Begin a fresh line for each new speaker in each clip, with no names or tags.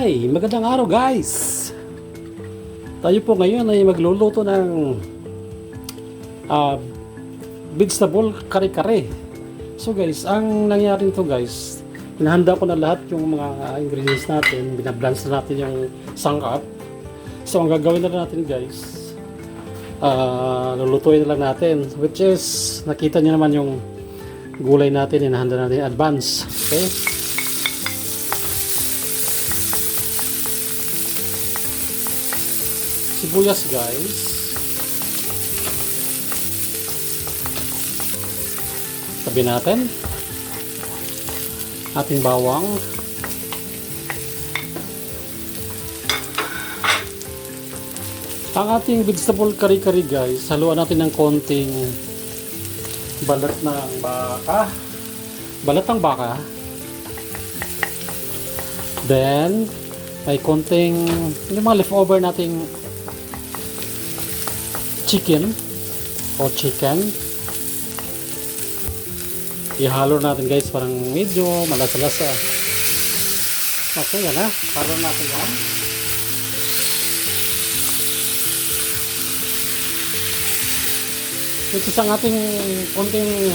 Hi! Magandang araw guys! Tayo po ngayon ay magluluto ng uh, vegetable kare-kare. So guys, ang nangyari nito guys, hinahanda ko na lahat yung mga ingredients natin, binabalance na natin yung sangkap. So ang gagawin na natin guys, lulutuin na lang natin, which is, nakita niyo naman yung gulay natin, hinahanda natin in advance. Okay? Sibuyas guys, tabi natin ating bawang, ang ating vegetable kare-kare guys, haluan natin ng konting balat ng baka, then may konting yung mga leftover nating chicken, ihalo natin guys, parang medyo malasa-lasa. Okay, yan ha, halo natin yan. Ito sa ating konting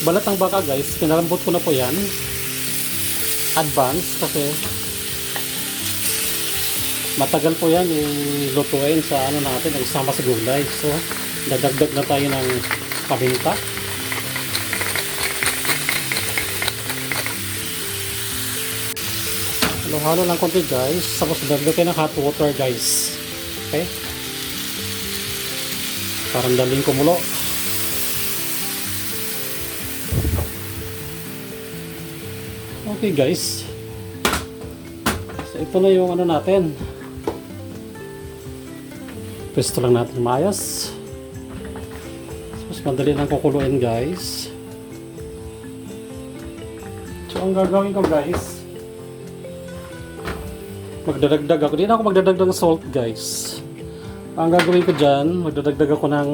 balat ng baka guys, pinalambot ko na po yan advance kasi matagal po yan ilutuin sa ano natin, nagsama sa gulay. So dadagdag na tayo ng paminta. Halo-halo lang konti guys, tapos dadagdag tayo ng hot water guys. Okay, parang daling kumulo. Okay guys, so ito na yung ano natin. Pwesto lang natin mayas. Mas madali lang kukuluin guys. So ang gagawin ko guys, magdadagdag ako. Hindi na ako magdadagdag ng salt guys. Ang gagawin ko dyan, magdadagdag ako ng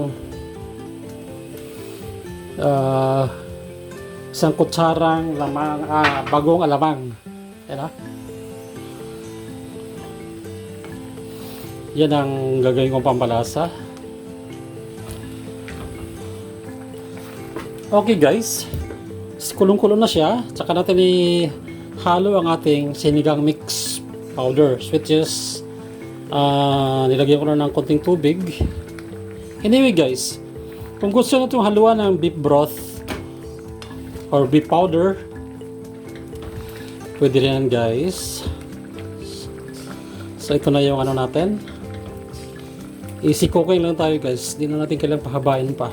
isang kutsarang bagong alamang. Yan ha. Yan ang gagawin kong pampalasa. Okay guys, kulong-kulong na siya. Tsaka natin ihalo ang ating sinigang mix powder, which is nilagyan ko na ng konting tubig. Anyway guys, kung gusto nyo itong haluan ng beef broth or beef powder, pwede rin guys. So ito na yung ano natin, easy cooking lang tayo guys, di na natin kailangang pahabain pa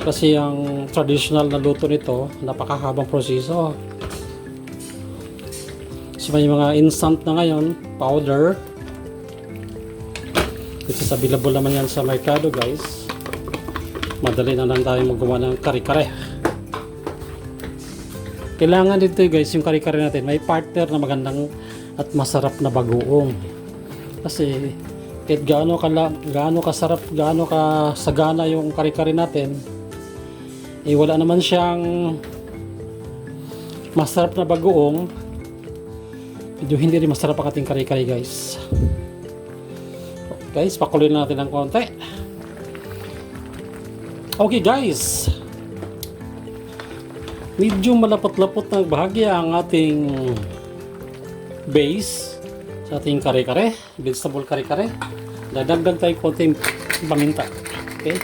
kasi ang traditional na luto nito napakahabang proseso. So may mga instant na ngayon powder, which is available naman yan sa merkado guys. Madali na lang tayo magawa ng kare-kare. Kailangan dito guys, yung kare-kare natin may partner na magandang at masarap na bagoong, kasi kahit gaano kasarap, gaano kasagana yung kare-kare natin, wala naman siyang masarap na bagoong, medyo hindi rin masarap ang ating kare-kare guys. Guys, pakuloyin natin ng konti. Okay guys, medyo malapot-lapot ng bahagya ang ating base sa ating kare-kare, vegetable kare-kare. Dadagdag tayo konting paminta. Okay,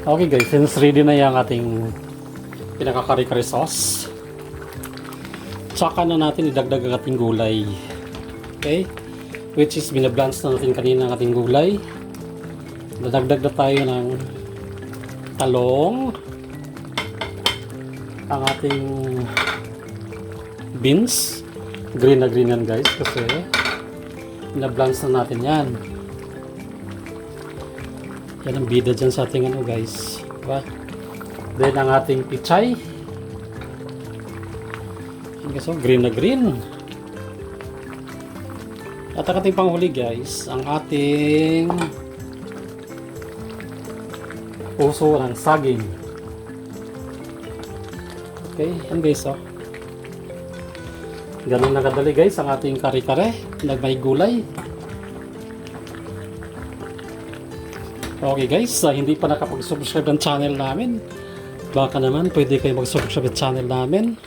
okay guys, since ready na yung ating pinaka-kare-kare sauce, tsaka na natin idagdag ang ating gulay. Okay, which is binablance na natin kanina ang ating gulay. Dadagdag na tayo ng talong, ang ating beans, green na green yan guys, kasi binablance na natin yan. Yan ang bida dyan sa ating ano guys, diba? Then ang ating pichay, so green na green. At ang ating panghuli guys, ang ating puso ng saging. Okay, yan guys, oh. Ganun na kadali guys ang ating kare-kare na may gulay. Okay guys, hindi pa nakapag-subscribe ng channel namin, baka naman pwede kayo mag-subscribe ng channel namin.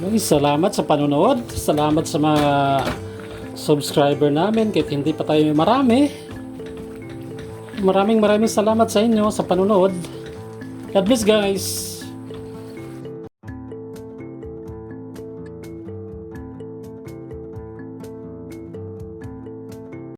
Okay, salamat sa panonood, salamat sa mga subscriber namin kahit hindi pa tayo marami. Maraming salamat sa inyo sa panonood. God bless guys.